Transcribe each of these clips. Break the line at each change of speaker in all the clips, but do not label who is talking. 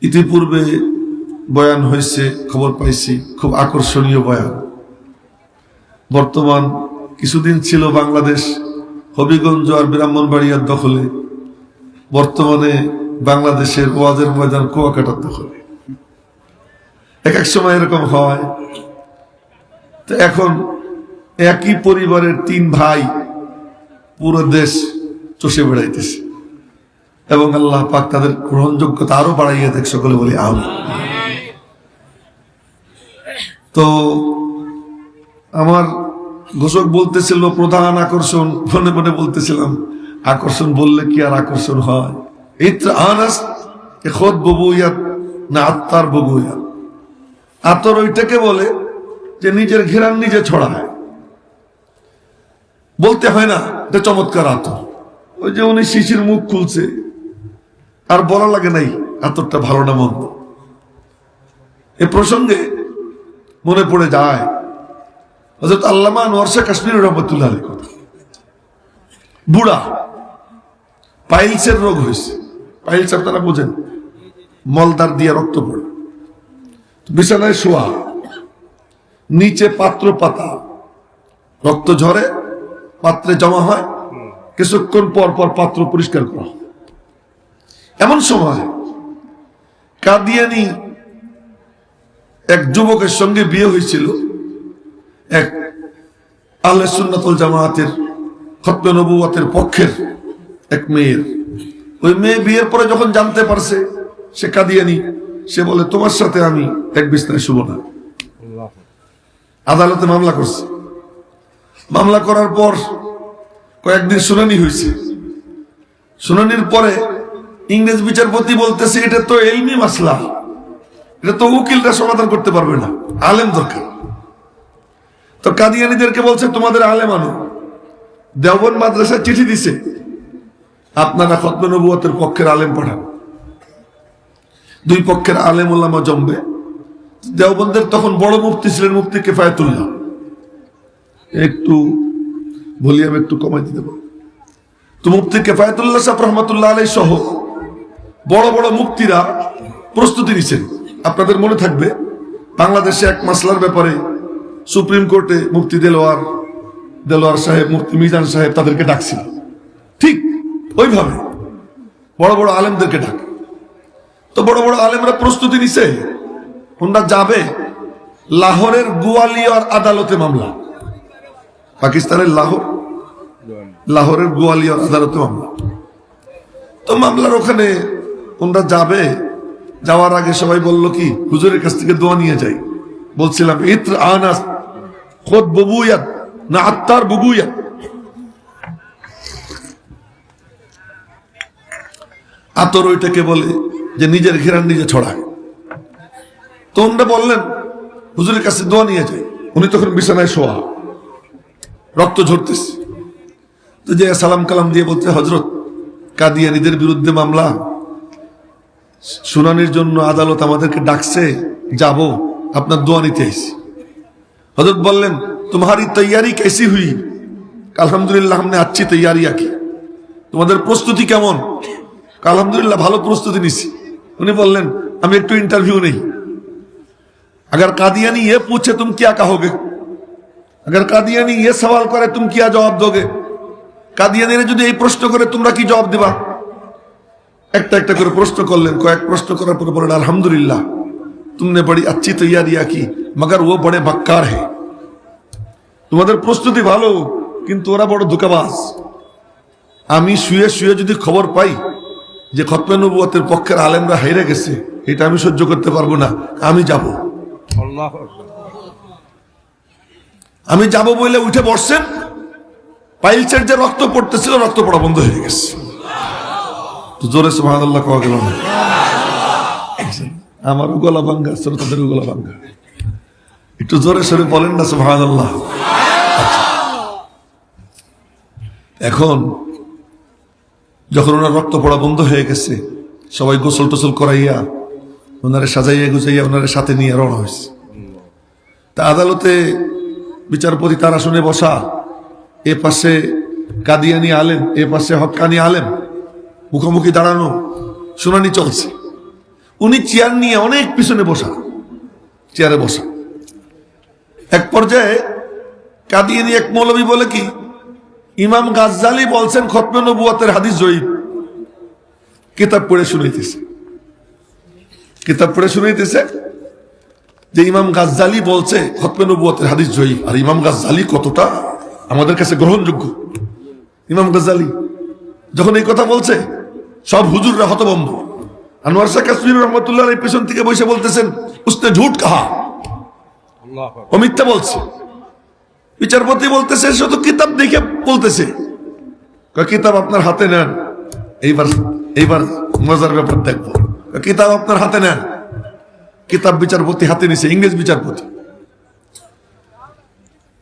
ইতিপূর্বে বয়ান হয়েছে, খবর পাইছি, খুব আকর্ষণীয় বয়ান। বর্তমান কিছুদিন ছিল বাংলাদেশ হবিগঞ্জ আর ব্রাহ্মণবাড়িয়ার দখলে, বর্তমানে বাংলাদেশের ওয়াজের ময়দান কুয়াকাটার দখলে। এক এক সময় এরকম হয়। তো এখন একই পরিবারের 3 ভাই পুরো দেশ চষে বেড়াইতেছে, এবং আল্লাহ পাক তাদের গ্রহণযোগ্যতা আরো বাড়াইয়া দেখ, সকলে বলি আমিন। তো আমার ঘোষক বলতেছিল প্রধান আকর্ষণ, মনে মনে বলতেছিলাম আকর্ষণ বললে কি আর আকর্ষণ হয়? ইত্র আনাস খোদ ববুয়াত না আত্মার ববুয়াত। আতর ওইটাকে বলে যে নিজের ঘেরান নিজে ছড়ায়, বলতে হয় না এটা চমৎকার আতর। ওই যে উনি শিশির মুখ খুলছে, আর বলা লাগে নাই আতরটা ভালো না মন্দ। এ প্রসঙ্গে মনে পড়ে যায় হযরত আল্লামা আনোয়ার শাহ কাশ্মীরি রহমাতুল্লাহ আলাইহির কথা। বুড়া, পাইলসের রোগ হয়েছে। পাইলস আপনারা বোঝেন, মলদার দিয়ে রক্ত পড়ে, বিছানায় শোয়া, নিচে পাত্র পাতা, রক্ত ঝরে, পাত্রে জমা হয়, কিছুক্ষণ পর পর পাত্র পরিষ্কার করা। এমন সময় কাদিয়ানি এক যুবকের সঙ্গে বিয়ে হয়েছিল, এক আহলে সুন্নাত ওয়াল জামাতের খতমে নবুয়তের পক্ষের এক মেয়ের। ওই মেয়ে বিয়ের পরে যখন জানতে পারছে সে কাদিয়ানি, সে বলে তোমার সাথে আমি এক বিছানায় শুব না। আদালতে মামলা করছে। মামলা করার পর কয়েকদিন শুনানি হয়েছে। শুনানির পরে ইংরেজ বিচারপতি বলতেছে এটা তো ইলমি মাসলা, এটা তো উকিলরা সমাধান করতে পারবে না, আলেম দরকার। তো কাদিয়ানীদেরকে বলছে তোমাদের আলেম আনো। দেওবন্দ মাদ্রাসায় চিঠি দিছে, আপনারা খতমে নবুয়তের পক্ষের আলেম পাঠান। 2 পক্ষের আলেম ওলামা জমবে। দেওবন্দের তখন বড় মুফতি ছিলেন মুফতি কিফায়াতুল্লাহ। একটু ভলিউম একটু কমাই দিতে পারো তো। মুফতি কিফায়াতুল্লাহ সাহেব রহমাতুল্লাহ আলাইহি সহ বড় বড় মুফতিরা প্রস্তুতি নিছেন। আপনাদের মনে থাকবে বাংলাদেশে এক মাসলার ব্যাপারে সুপ্রিম কোর্টে মুফতি দেলোয়ার সাহেব, মুফতি মিজান সাহেব তাদেরকে ডাকছিল। ঠিক ওইভাবে বড় বড় আলেমদেরকে ডাক। তো বড় বড় আলেমরা প্রস্তুতি নিছে, ওনারা যাবে লাহোরের গোয়ালিয়র আদালতে মামলা। পাকিস্তানের লাহোরের গোয়ালিয়র আদালতে মামলা। তো মামলার ওখানে ওনারা যাবে। যাওয়ার আগে সবাই বলল কি হুজুরের কাছ থেকে দোয়া নিয়ে যাই। বলছিলাম ইত্র আনাস খোদ ববুয়াত না আত্মার ববুয়াত। আতর ওইটাকে বলে যে নিজের ঘেরান নিজে ছড়ায়। তো ওনারা বললেন হুজুরের কাছে দোয়া নিয়ে যাই। উনি তখন বিছানায় শোয়া, রক্ত ঝরতেছে। তো যে সালাম কালাম দিয়ে বলতে, হযরত কাদিয়ানীদের বিরুদ্ধে মামলা, শুনানির জন্য আদালত আমাদেরকে ডাকছে, যাব, আপনার দোয়া নিতে আইছি। হযরত বললেন তোমারি তৈয়ারি कैसी हुई? আলহামদুলিল্লাহ हमने अच्छी तैयारी की। তোমাদের প্রস্তুতি কেমন? আলহামদুলিল্লাহ ভালো প্রস্তুতি নিছি। উনি বললেন আমি একটু इंटरव्यू নেই। अगर कादियानी ये पूछे तुम क्या कहोगे? अगर कादियानी ये सवाल करे तुम क्या जवाब दोगे? কাদিয়ানীরা যদি এই প্রশ্ন করে তোমরা কি জবাব দিবা? একটা একটা করে প্রশ্ন করলেন। কয়েক প্রশ্ন করার পরে বললেন আলহামদুলিল্লাহ तुमने बड़ी अच्छी तैयारी की, मगर वो बड़े बक्कार है। তোমাদের প্রস্তুতি ভালো, কিন্তু ওরা বড় ধোঁকাবাজ। আমি শুয়ে শুয়ে যদি খবর পাই যে খতমে নবুয়তের পক্ষের আলেমরা হাইরে গেছে, এটা আমি সহ্য করতে পারবো না। আমি যাব। আমি যাব বলে উঠে বসছেন। পাইলসের যে রক্ত পড়তেছিল, রক্ত পড়া বন্ধ হয়ে গেছে। তো জোরে সুবহানাল্লাহ কওয়া গেল না? আমারও গলা ভাঙ্গা, শ্রোতাদেরও গলা ভাঙ্গা। একটু জোরে সরে বলেন না সুবহানাল্লাহ। এখন যখন ওনার রক্ত পড়া বন্ধ হয়ে গেছে, সবাই গোসল টোসল করাইয়া ওনারে সাজাইয়া গুজাইয়া ওনারে সাথে নিয়ে রওনা হয়েছে। তা আদালতে বিচারপতি তার আসনে বসা, এ পাশে কাদিয়ানি আলেম, এ পাশে হক্কানি আলেম, মুখোমুখি দাঁড়ানো, শুনানি চলছে। উনি চেয়ার নিয়ে অনেক পিছনে বসা, চেয়ারে বসা। এক পর্যায়ে কাদিয়ানী এক মৌলবী বলে কি, ইমাম গাজ্জালী বলছেন খতমে নবুয়তের হাদিস জয়ীফ। কিতাব পড়ে শুনাইতেছে, কিতাব পড়ে শুনাইতেছে যে ইমাম গাজ্জালী বলছে খতমে নবুয়তের হাদিস জয়ীফ। আর ইমাম গাজ্জালী কতটা আমাদের কাছে গ্রহণযোগ্য। ইমাম গাজ্জালী যখন এই কথা বলছে, সব হুজুররা হতভম্ব। আনোয়ার শাহ কাশ্মীর রহমতুল্লাহ এই পেছন থেকে বসে বলতেছেন, উসনে ঝুট কাহা, ও মিথ্যা বলছে। বিচারপতি বলতেছে, শুধু কিতাব দেখে বলতেছে। কিতাব আপনার হাতে নেন, এইবার মজার ব্যাপার দেখবো। কিতাব আপনার হাতে নেন। কিতাব বিচারপতি হাতে নিছে, ইংরেজ বিচারপতি।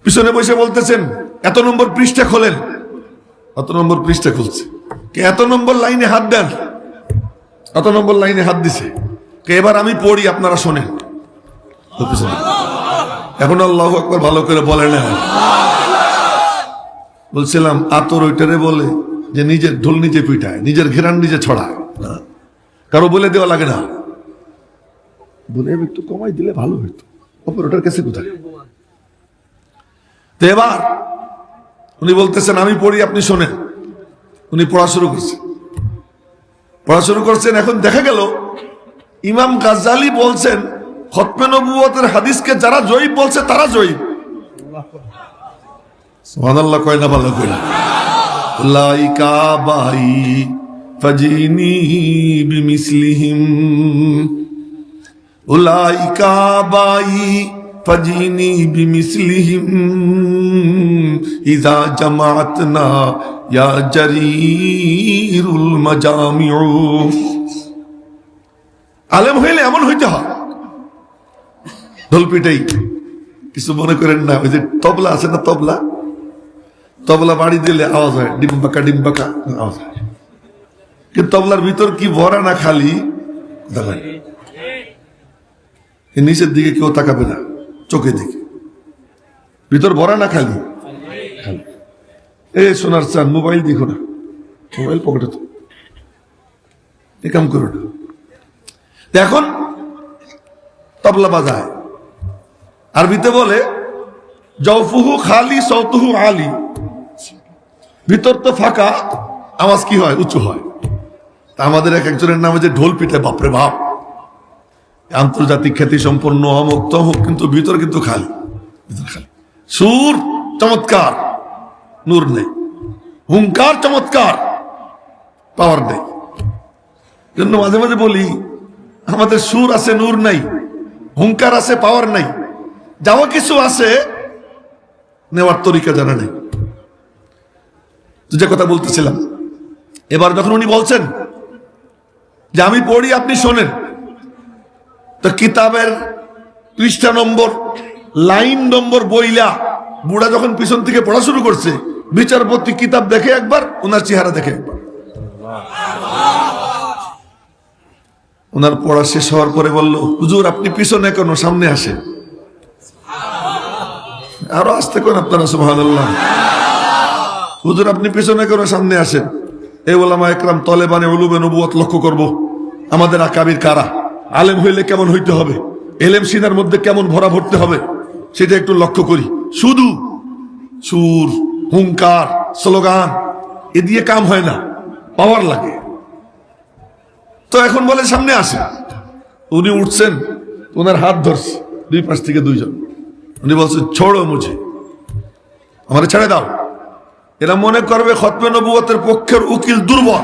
পিছনে বসে বলতেছেন, এত নম্বর পৃষ্ঠা খোলেন। এত নম্বর পৃষ্ঠা খুলছে। এত নম্বর লাইনে হাত দেন। এত নম্বর লাইনে হাত দিছে। এবার আমি পড়ি, আপনারা শোনেন। এখন আল্লাহু আকবার ভালো করে বলে না। বলছিলাম আতর ওইটারে বলে যে নিজের ঢোল নিজে পিটায়, নিজের ঘেরান নিজে ছড়ায়, কারো বলে দেওয়া লাগে না। বলে একটু কমাই দিলে ভালো হইতো, ওটার কাছে কোথায়। তো এবার উনি বলতেছেন আমি পড়ি, আপনি শোনেন। উনি পড়া শুরু করছেন, পড়া শুরু করছেন। এখন দেখা গেল ইমাম গাজ্জালী বলছেন খতমে নবুয়তের হাদিসকে যারা জয়ীফ বলছে তারা জয়ীফ। সুবহানাল্লাহ কয় না, ভালো কই না। লাইকা বাই ফাজিনি বিমিসলিহিম, উলাইকা বাই ফাজিনি বিমিসলিহিম ইযা জামাআতনা ইয়া জারীরুল মাজামিউ। আলেম হইলে এমন হইতে হয়। ঢোল পিটাই কিছু মনে করেন না। ওই যে তবলা আছে না, তবলা, তবলা বাড়ি দিলে আওয়াজ হয়, ডিম্বাকা ডিম্বাকা আওয়াজ হয়। কিন্তু তবলার ভিতর কি ভরা না খালি, নিচের দিকে কেউ তাকাবে না, চোখের দিকে। ভিতর ভরা না খালি খালি। এ সোনার চান, মোবাইল দেখো না, মোবাইল পকেটে তো, এ কাম করো না। এখন তবলা বাজায়, আরবিতে বলে জওফুহু খালি সৌতুহু আলী। ভিতর তো ফাঁকা, আওয়াজ কি হয়, উঁচু হয়। আমাদের এক একজনের নামে যে ঢোল পিঠে, বাপরে বাপ, আন্তর্জাতিক খ্যাতি সম্পন্ন অমুক তমুক, কিন্তু ভিতর কিন্তু খালি, ভিতর খালি। সুর চমৎকার, নূর নেই। হুঙ্কার চমৎকার, পাওয়ার নেই। জন্য মাঝে মাঝে বলি আমাদের সুর আছে, নূর নাই। হুঙ্কার আছে, পাওয়ার নাই। যাওয়া কিছু আছে, নেওয়ার তরিকা জানা নেই। যে কথা বলতেছিলাম, এবার যখন উনি বলছেন যে আমি পড়ি আপনি শোনেন, তো কিতাবের পৃষ্ঠা নম্বর, লাইন নম্বর বইলা বুড়া যখন পিছন থেকে পড়া শুরু করছে, বিচারপতি কিতাব দেখে একবার, ওনার চেহারা দেখে একবার। ওনার পড়া শেষ হওয়ার পরে বলল, হুজুর আপনি পিছনে কেন, সামনে আসেন। আরো আসতে কোন আপনারা, সুবহানাল্লাহ। হুজুর আপনি পিছনে কেন, সামনে আসেন। এই ওলামা একরাম তলেবানে উলুমে নবুয়ত লক্ষ্য করব, আমাদের আকাবির কারা, আলেম হইলে কেমন হইতে হবে, এলেম সিনার মধ্যে কেমন ভরা ভরতে হবে, সেটা একটু লক্ষ্য করি। শুধু সুর, হুঙ্কার, স্লোগান এ দিয়ে কাম হয় না, পাওয়ার লাগে। তো এখন বলে সামনে আসে। উনি উঠছেন, ওনার হাত ধরছে দুই পাশ থেকে দুইজন। উনি বলছেন ছোড়ো মুঝে, আমারে ছেড়ে দাও। এরা মনে করবে খতমে নবুয়তের পক্ষের উকিল দুর্বল।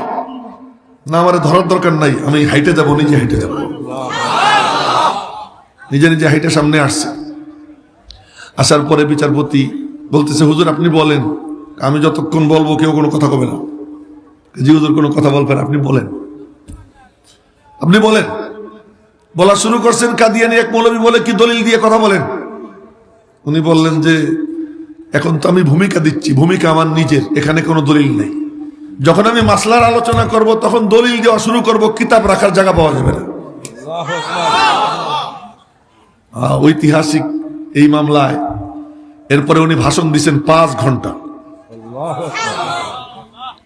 না, আমার ধরার দরকার নাই, আমি হাইটে যাব, নিজে হাইটে যাব। নিজে নিজে হাইটে সামনে আসছে। আসার পরে বিচারপতি বলতেছে, হুজুর আপনি বলেন। আমি যতক্ষণ বলবো কেউ কোনো কথা কবে না। জি হুজুর কোনো কথা বলবেন, আপনি বলেন, আপনি বলেন। বলা শুরু করছেন। কাদিয়ানী এক মৌলবী বলে, কি দলিল দিয়ে কথা বলেন। উনি বললেন যে এখন তো আমি ভূমিকা দিচ্ছি, ভূমিকা আমার নিজের, এখানে কোনো দলিল নেই। যখন আমি মাসলার আলোচনা করব তখন দলিল দেওয়া শুরু করব, কিতাব রাখার জায়গা পাওয়া যাবে না। ঐতিহাসিক এই মামলায় এরপরে উনি ভাষণ দিচ্ছেন 5 ঘন্টা।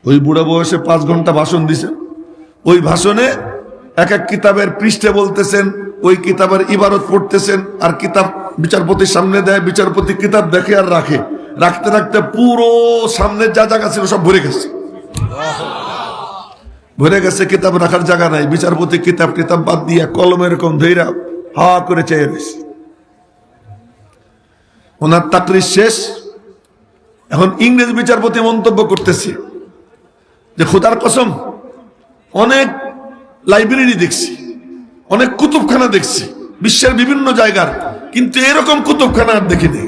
ওই বুড়া বয়সে 5 ঘন্টা ভাষণ দিছেন। ওই ভাষণে এক এক কিতাবের পৃষ্ঠে বলতেছেন, ওই কিতাবের ইবারত পড়তেছেন, আর কিতাব বিচারপতির সামনে দেয়, বিচারপতি কিতাব দেখে আর রাখে, রাখতে রাখতে পুরো সামনের যা জায়গা ছিল সব ভরে গেছে, ভরে গেছে, কিতাব রাখার জায়গা নাই। বিচারপতি কিতাব কিতাব বাদ দিয়ে কলম এরকম ধৈরা হা করে চেয়ে রয়েছে। ওনার তাকরির শেষ। এখন ইংরেজ বিচারপতি মন্তব্য করতেছে যে খোদার কসম, অনেক লাইব্রেরি দেখছি, অনেক কুতুবখানা দেখছি বিশ্বের বিভিন্ন জায়গার, কিন্তু এরকম কুতুবখানা আর দেখিনি।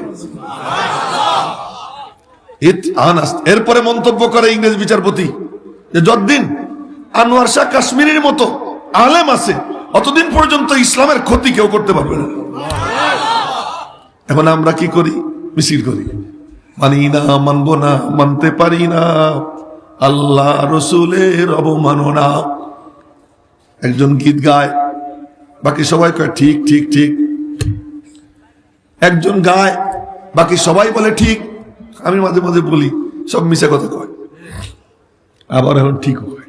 এরপরে মন্তব্য করে ইংরেজ বিচারপতি যে যতদিন আনোয়ার শাহ কাশ্মীরের মতো আলেম আছে অতদিন পর্যন্ত ইসলামের ক্ষতি কেউ করতে পারবে না। এখন আমরা কি করি? মিছিল করি, মানি না, মানবো না, মানতে পারি না, আল্লাহ রসুলের অবমাননা। একজন গীত গায়, বাকি সবাই কয় ঠিক ঠিক ঠিক। একজন গায়, বাকি সবাই বলে ঠিক। আমি মাঝে মাঝে বলি সব মিশা কথা কয়, আবার এখন ঠিক হয়।